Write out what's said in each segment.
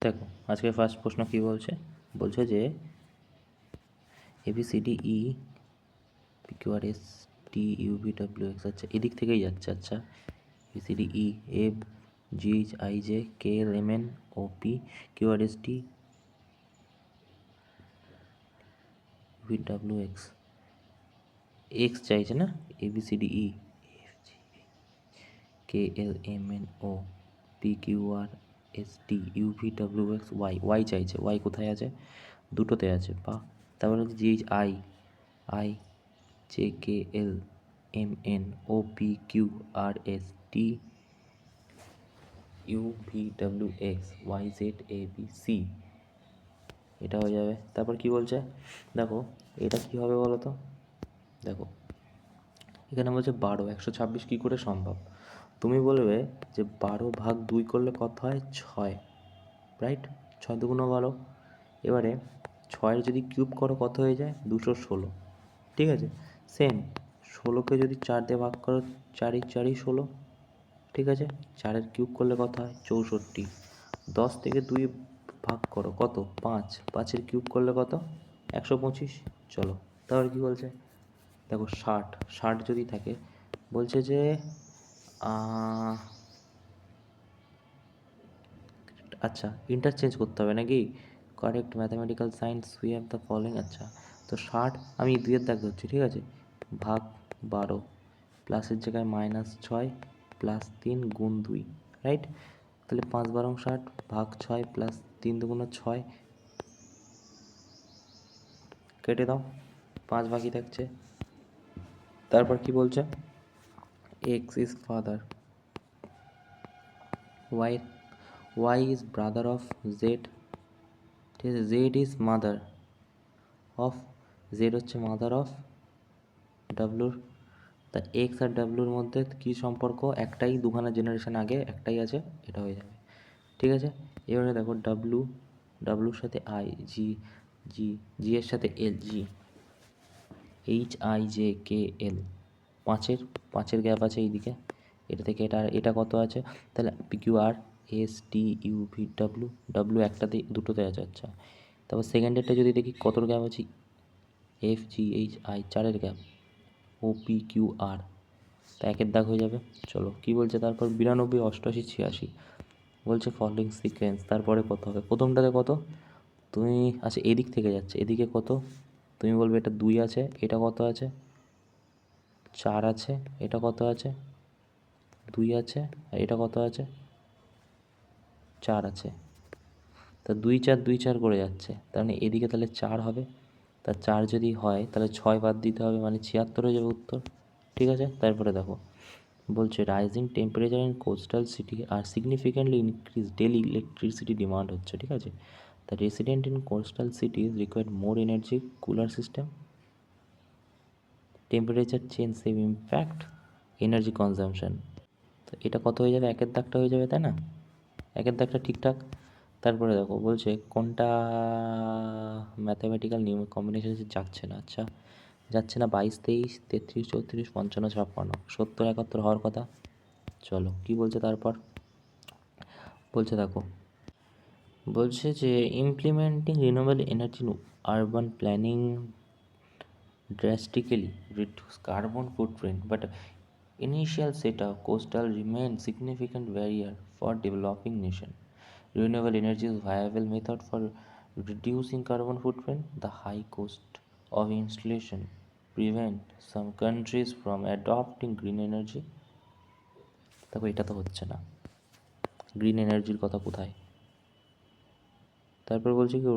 দেখো আজকে ফার্স্ট প্রশ্ন কি বলছে, বলছে যে ABCDE PQRS TUVWX। আচ্ছা এদিক থেকেই যাচ্ছে। আচ্ছা ABCDE FGHIJ KLMN OP QRST VWX X চাইছে না, ABCDE KLMNO PQRST UVWX Y চাইছে। ওয়াই কোথায় আছে? দুটোতে আছে বা তারপরে হচ্ছে GHI I JKLMN OPQRST UVWX YZABC, এটা হয়ে যাবে। তারপর কি বলছে দেখো, এটা কি হবে বলো তো। দেখো এখানে বলছে 12 126 কী করে সম্ভব। তুমি বলবে যে 12/2 করলে কত হয়? 6, রাইট? 6 2 12। এবারে 6-এর যদি কিউব করো কত হয়ে যায়? 216, ঠিক আছে। সেম 16কে যদি 4 দিয়ে ভাগ করো, 4 4 16, ঠিক আছে। 4-এর কিউব করলে কত হয়? 64। 10 থেকে 2 ভাগ করো কত? 5, 5-এর কিউব করলে কত? 125। চলো তাহলে কি বলছে দেখো 60 যদি থাকে, বলছে যে আচ্ছা ইন্টারচেঞ্জ করতে হবে নাকি? Correct mathematical science we have the following. আচ্ছা তো 60 আমি 2-এর দাগ ধরছি, ঠিক আছে, ভাগ 12 প্লাসের জায়গায় -6 প্লাস 3 গুণ 2, রাইট? তাহলে 5 12 60 ভাগ 6 প্লাস 3 2 6, কেটে দাও, 5 বাকি থাকছে। তারপর কি বলছে? X is father, Y is brother of Z, ঠিক আছে। Z is mother of, Z হচ্ছে মাদার অফ ডাব্লুর। তা এক্স আর ডাব্লুর মধ্যে কী সম্পর্ক? একটাই, দুখানা জেনারেশন আগে একটাই আছে, এটা হয়ে যাবে, ঠিক আছে। এবারে দেখো ডাব্লুর সাথে আই, জি এর সাথে এল, HIJKL, পাঁচের গ্যাপ আছে এইদিকে, এটা থেকে এটা কত আছে? তাহলে PQRSTUVW একটাতে দুটোতে আছে। আচ্ছা তারপর সেকেন্ডেরটা যদি দেখি কতর গ্যাপ আছে? FGHI 4-এর গ্যাপ, OPQR, তা 1-এর দাগ হয়ে যাবে। চলো কি বলছে তারপর? 92 88 86 বলছে ফলোইং সিকোয়েন্স, তারপরে কত হবে? প্রথমটাতে কত? তুমি আচ্ছা এদিক থেকে যাচ্ছে, এদিকে কত? তুমি বলবে এটা 2 আছে, এটা কত আছে? 4 আছে, এটা কত আছে? 2 আছে, আর এটা কত আছে? 4 আছে। তা 2 4 2 4 করে যাচ্ছে, তার মানে এদিকে তাহলে 4 হবে। তা 4 যদি হয় তাহলে 6 বাদ দিতে হবে, মানে 76 হয়ে যাবে উত্তর, ঠিক আছে। তারপরে দেখো বলছে rising temperature in coastal city are significantly increase daily electricity demand হচ্ছে, ঠিক আছে। The resident in coastal cities require more energy cooler system, temperature change save impact energy consumption. তো এটা কত হয়ে যাবে? 1-এর দাগটা হয়ে যাবে, তাই না? 1-এর দাগটা ঠিকঠাক। তারপরে দেখো বলছে কোনটা ম্যাথামেটিক্যাল নিয়ম কম্বিনেশন যাচ্ছে না। আচ্ছা যাচ্ছে না 22 23 33 34 55 56 70 71 হওয়ার কথা। চলো কি বলছে তারপর? বলছে দেখো, বলছে যে implementing renewable energy in urban planning drastically reduce carbon footprint, but initial setup coastal remain significant barrier for developing nation. Renewable energy is viable method for reducing carbon footprint. The high cost of installation prevent some countries from adopting green energy. দেখো এটা তো হচ্ছে না, green এনার্জির কথা কোথায়? তারপর বলছে কি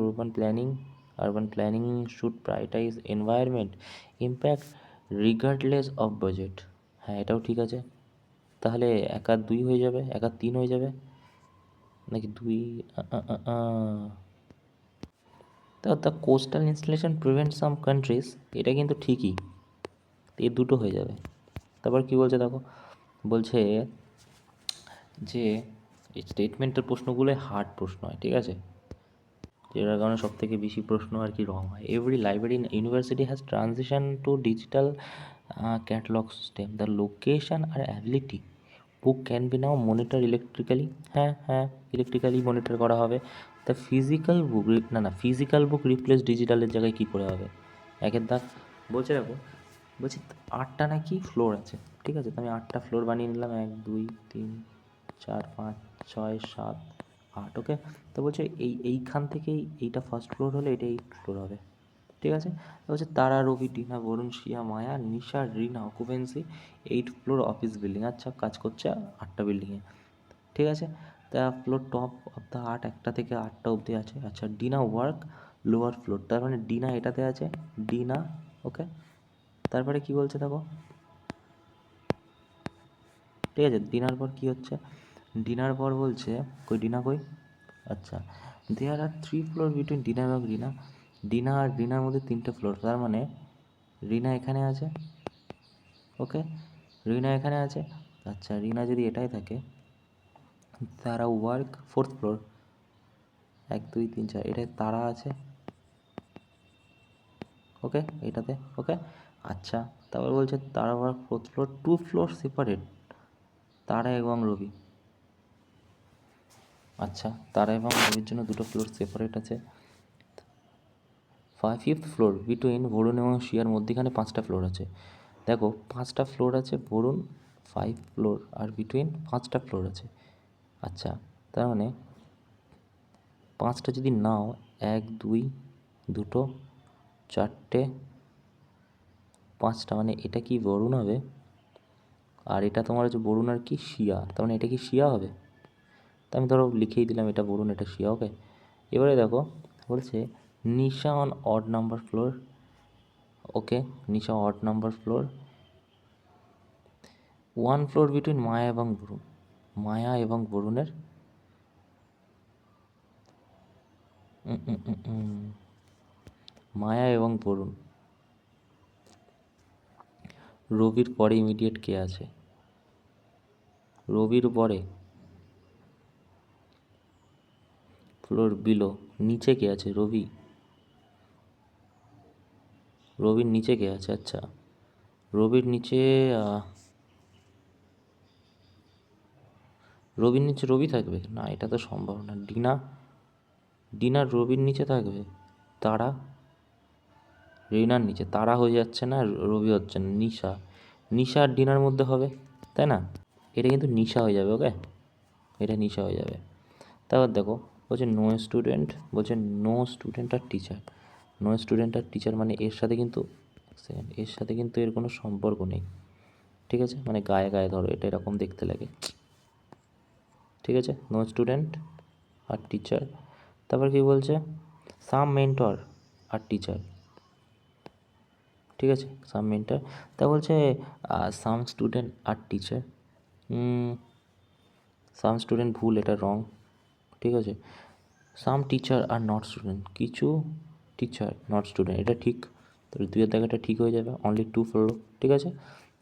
urban planning should prioritise environment impact regardless of budget. হ্যাঁ এটাও ঠিক আছে। তাহলে 1 আর 2 হয়ে যাবে, 1 আর 3 হয়ে যাবে নাকি 2? তো the coastal installation prevent some countries, এটা কিন্তু ঠিকই, এই দুটো হয়ে যাবে। তারপর কি বলছে দেখো, বলছে যে এই স্টেটমেন্টের প্রশ্নগুলো হার্ড প্রশ্ন হয়, ঠিক আছে, যেটার কারণে সব থেকে বেশি প্রশ্ন আর কি রং হয়। Every library in university has transition to digital catalog system, the location আর ability book can be now monitor electrically. হ্যাঁ ইলেকট্রিক্যালি মনিটর করা হবে। তা physical book physical book replace ডিজিটালের জায়গায় কী করে হবে? একের দাগ বলছে দেখো, বলছি 8টা নাকি ফ্লোর আছে, ঠিক আছে, তো আমি 8টা ফ্লোর বানিয়ে নিলাম, 1 2 3 4 5 6 7 8, ওকে। তো বলছে এইখান থেকেই এইটা ফার্স্ট ফ্লোর হলে এটা 8 ফ্লোর হবে, ঠিক আছে। তো বলছে তারা, রবি, টিনা, বরুণ, শিয়া, মায়া, নিশা, রিনা, অকুপেন্সি 8 ফ্লোর অফিস বিল্ডিং। আচ্ছা, কাজ করছে 8টা বিল্ডিংয়ে, ঠিক আছে। তা ফ্লোর টপ অফ দ্য 8 একটা থেকে 8টা অবধি আছে। আচ্ছা, ডিনা ওয়ার্ক লোয়ার ফ্লোর, তার মানে ডিনা এটাতে আছে, ডিনা, ওকে। তারপরে কি বলছে দেখো, ঠিক আছে, ডিনার পর কি হচ্ছে, ডিনার পর বলছে, কই ডিনা কই, আচ্ছা, দেয়ার আর 3 ফ্লোর বিটুইন ডিনা এবং রিনা। ডিনা আর রিনার মধ্যে 3টে ফ্লোর, তার মানে রিনা এখানে আছে, ওকে, রিনা এখানে আছে। আচ্ছা, রিনা যদি এটাই থাকে, তারা ওয়ার্ক 4th ফ্লোর, 1 2 3 4, এটাই তারা আছে, ওকে, এটাতে, ওকে। আচ্ছা, তারপর বলছে তারা work 4th floor, 2 floor separate, তারা এবং রবি। আচ্ছা, তারা এবং রবির জন্য 2টো ফ্লোর সেপারেট আছে। 5th ফ্লোর বিটুইন বরুণ এবং শিয়ার মধ্যিখানে 5টা ফ্লোর আছে। দেখো 5টা ফ্লোর আছে বরুণ, 5 ফ্লোর, আর বিটুইন 5টা ফ্লোর আছে। আচ্ছা, তার মানে 5টা যদি নাও, 1 2 2টো 4টে 5টা, মানে এটা কি বরুণ হবে, আর এটা তোমার হচ্ছে বরুণ আর কি শিয়া, তার মানে এটা কি শিয়া হবে। তা আমি ধরো লিখেই দিলাম এটা বরুণ, এটা শিয়া, ওকে। এবারে দেখো বলছে Nisha on odd number floor, okay, Nisha odd number floor, 1 floor between Maya এবং বরুণ, মায়া এবং বরুণের মায়া এবং বরুণ, রবির পরে ইমিডিয়েট কে আছে, রবির পরে ফ্লোর বিলো, নিচে কে আছে, রবি, রবির নিচে কে আছে, আচ্ছা, রবির নিচে রবির নিচে রবি থাকবে না, এটা তো সম্ভব না। ডিনা, ডিনার রবির নিচে থাকবে, তারা রিনার নিচে, তারা হয়ে যাচ্ছে না, রবি হচ্ছে না, নিশা, নিশা আর ডিনার মধ্যে হবে, তাই না, এটা কিন্তু নিশা হয়ে যাবে, ওকে, এটা নিশা হয়ে যাবে। তারপর দেখো বলছে নো স্টুডেন্ট, বলছে নো স্টুডেন্ট আর টিচার, নো স্টুডেন্ট আর টিচার মানে এর সাথে কিন্তু এর সাথে কিন্তু এর কোনো সম্পর্ক নেই, ঠিক আছে, মানে গায়ে গায়ে ধরো এটা এরকম দেখতে লাগে, ঠিক আছে, নো স্টুডেন্ট আর টিচার। তারপর কি বলছে, সাম মেন্টর আর টিচার, ঠিক আছে, সাম মেন্টর। তা বলছে সাম স্টুডেন্ট আর টিচার, সাম স্টুডেন্ট ভুল, এটা রং, ঠিক আছে। সাম টিচার আর নট স্টুডেন্ট, কিছু টিচার নট স্টুডেন্ট, এটা ঠিক, তাহলে 2-এর জায়গাটা ঠিক হয়ে যাবে, অনলি 2 ফ্লোর, ঠিক আছে।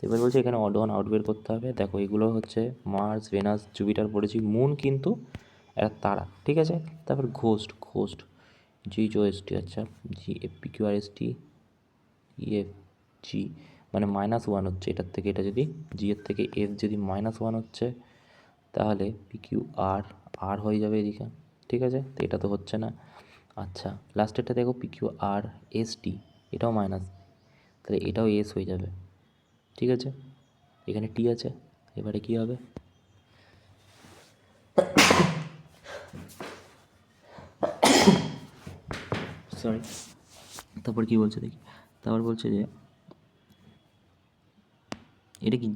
এবার বলছে এখানে অড ওয়ান আউট বের করতে হবে। দেখো এগুলো হচ্ছে মার্স, ভেনাস, জুপিটার পড়েছি, মুন কিন্তু একটা তারা, ঠিক আছে। তারপর ঘোস্ট, ঘোস্ট GHOST, আচ্ছা, GFPQRST EFG, মানে -1 হচ্ছে এটার থেকে, এটা যদি জি এর থেকে এফ যদি -1 হচ্ছে, তাহলে PQR আর হয়ে যাবে এদিকে, ঠিক আছে, তো এটা তো হচ্ছে না। আচ্ছা, লাস্টেরটা দেখো PQRST, এটাও মাইনাস, তাহলে এটাও এস হয়ে যাবে, ঠিক আছে, এখানে টি আছে, এবারে কি হবে, সরি। তারপর কি বলছে দেখি, তারপর বলছে যে এটা কি,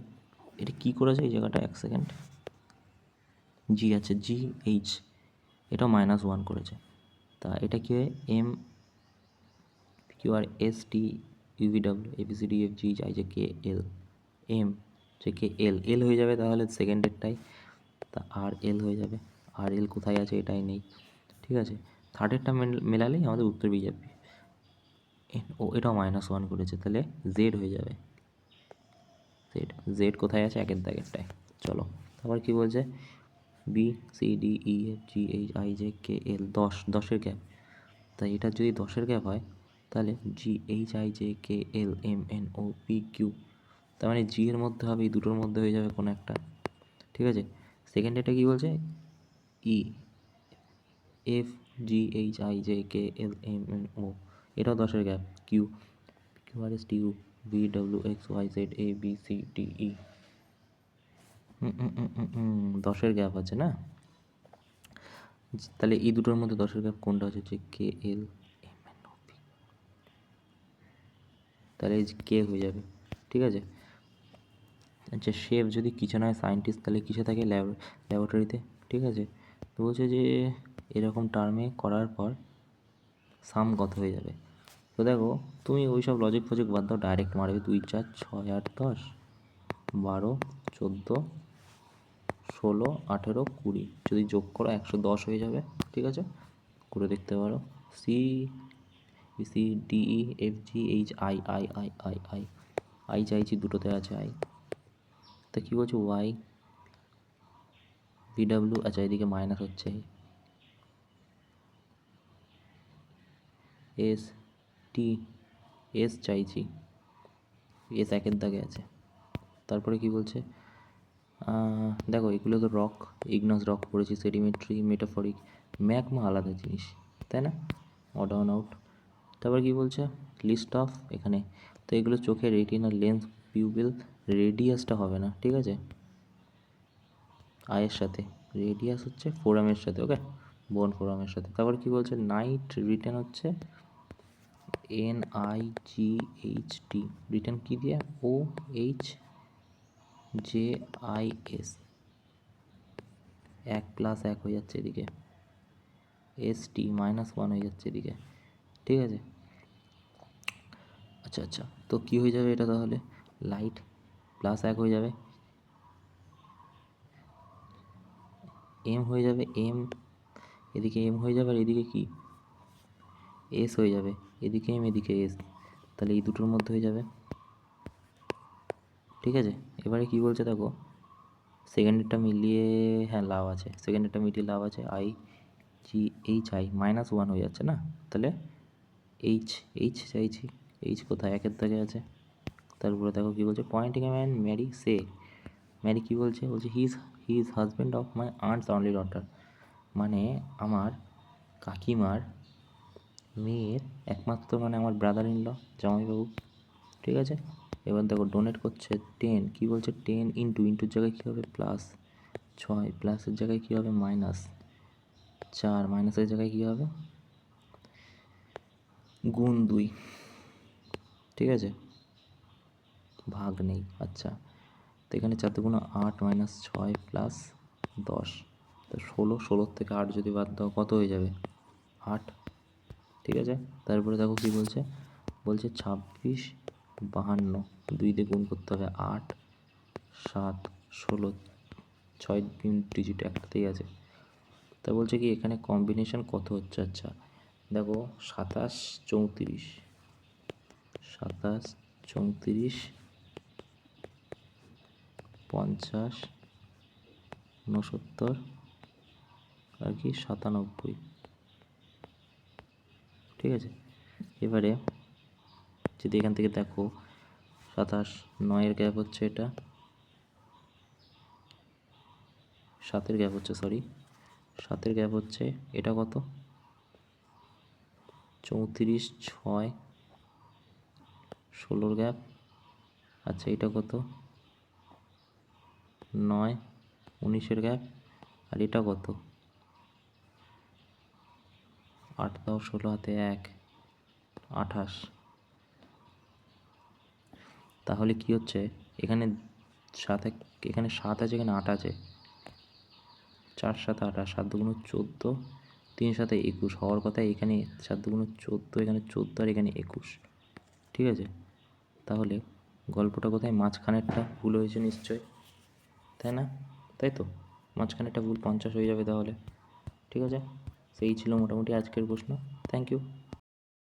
এটা কী করেছে এই জায়গাটা, 1 সেকেন্ড, জি আছে, GH, এটাও -1 করেছে, তা এটা কি হয়, MQRST UVW ABCDFGHIJKL, এম থেকে এল হয়ে যাবে, তাহলে সেকেন্ডেরটাই, তা RL হয়ে যাবে, RL কোথায় আছে, এটাই নেই, ঠিক আছে। থার্ডেরটা মেলালেই আমাদের উত্তর পেয়ে যাবে। ও এটাও -1 করেছে, তাহলে জেড হয়ে যাবে, জেড, জেড কোথায় আছে, 1-এর দাগেরটায়। চলো তারপর কি বলছে, BCDEFGHIJKL 10-এর গ্যাপ, তাই এটা যদি 10-এর গ্যাপ হয়, তাহলে GHIJKLMNOPQ, তার মানে জি এর মধ্যে হবে, এই দুটোর মধ্যে হয়ে যাবে কোনো একটা, ঠিক আছে। সেকেন্ড এটা কী বলছে, GHIJKLMNO, এটাও 10-এর গ্যাপ। কিউ QRSTU VWXYZABCDE, 10-এর গ্যাপ আছে না? তাহলে এই দুটোর মধ্যে 10-এর গ্যাপ কোনটা আছে? হচ্ছে KLMNOP, তাহলে এই কে হয়ে যাবে। ঠিক আছে। আচ্ছা, শেফ যদি কিচেন হয় সায়েন্টিস্ট, তাহলে কিসে থাকে? ল্যাবরেটরিতে। ঠিক আছে। তো বলছে যে এরকম টার্মে করার পর সাম কত হয়ে যাবে। তো দেখো, তুমি ওই সব লজিক ফজিক বাদ দাও, ডাইরেক্ট মারবে 2 4 6 8 10 12 14 16 18 20, যদি যোগ করো 110 হয়ে যাবে। ঠিক আছে, করে দেখতে পারো। C C D E F G H I I I I I I চাইছি, দুটোতে আছে আই। তা কী বলছো? ওয়াই ভিডাব্লিউ, আচ্ছা এদিকে মাইনাস হচ্ছে, এস টি, এস চাইছি, এস একের দাগে আছে। তারপরে কি বলছে? দেখো এগুলো তো রক, ইগনাস রক পড়েছি, সেডিমেন্টারি, মেটাফরিক, ম্যাগমা আলাদা জিনিস, তাই না? Odd on out. তারপর কি বলছে? লিস্ট অফ, এখানে তো এগুলো চোখের রেটিনা, লেন্স, পিউপিল, রেডিয়াসটা হবে না। ঠিক আছে, আয়ের সাথে, রেডিয়াস হচ্ছে ফোরামের সাথে, ওকে, বোন ফোরামের সাথে। তারপর কি বলছে? নাইট রিটেন হচ্ছে NIGHT, রিটেন কি দিয়ে? OHJIS, 1 + 1 হয়ে যাচ্ছে এদিকে, ST -1 হয়ে যাচ্ছে এদিকে। ঠিক আছে। আচ্ছা আচ্ছা, তো কি হয়ে যাবে এটা তাহলে? লাইট +1 হয়ে যাবে, M হয়ে যাবে, M এদিকে M হয়ে যাবে, আর এদিকে কি? S হয়ে যাবে, এদিকে M এদিকে S, তাহলে এই দুটোর মধ্যে হয়ে যাবে। ঠিক আছে। এবারে কি বলছে দেখো, সেকেন্ডেরটা মিলিয়ে, হ্যাঁ লাভ আছে, সেকেন্ডেরটা মিলিয়ে লাভ আছে, IGHI -1 হয়ে যাচ্ছে না? তাহলে H চাইছি, H কোথায়? একের দাগে আছে। তারপরে দেখো কি বলছে? Pointing a man Mary say, Mary কি বলছে? বলছে he is husband of my aunt's only daughter, মানে আমার কাকিমার মেয়ের একমাত্র, মানে আমার ব্রাদার ইন ল, জামাইবাবু। ঠিক আছে। এবার দেখো ডোনেট করছে 10, কী বলছে? 10 ইন্টুর জায়গায় কী হবে? +6, প্লাসের জায়গায় কী হবে? -4, মাইনাসের জায়গায় কী হবে? *2। ঠিক আছে, ভাগ নেই। আচ্ছা, তো এখানে 4 × 8 - 6 + 10, তো 16, 16 থেকে 8 যদি বাদ দাও কত হয়ে যাবে? 8। ঠিক আছে। তারপরে দেখো কি বলছে? বলছে 26 52, 2 দিয়ে গুণ করতে হবে, 8 7 16, 6 ডিজিট একটাতেই আছে। তা বলছে কি এখানে কম্বিনেশন কত হচ্ছে? আচ্ছা দেখো, 27 34, 27 34 50 69 আর কি 97। ঠিক আছে। এবারে যদি এখান থেকে দেখো 27, 9-এর গ্যাপ হচ্ছে এটা, 7-এর গ্যাপ হচ্ছে, 7-এর গ্যাপ হচ্ছে, এটা কত? 34 6 16-র গ্যাপ। আচ্ছা এটা কত? 9 19-এর গ্যাপ। আর এটা কত? 8 দাও, 16 হাতে 1 28। তাহলে কি হচ্ছে? এখানে 7, এখানে 7 আছে, এখানে 8 আছে, 4 7 28, 7 2 14, 3 7 21 হওয়ার কথা। এখানে 7 2 14, এখানে 14 আর এখানে 21। ঠিক আছে। তাহলে গল্পটা কোথায়? মাঝখানেরটা ভুল হয়েছে নিশ্চয়, তাই না? তাই তো, মাঝখানেরটা ভুল, 50 হয়ে যাবে তাহলে। ঠিক আছে, সেই ছিল মোটামুটি আজকের প্রশ্ন। Thank you.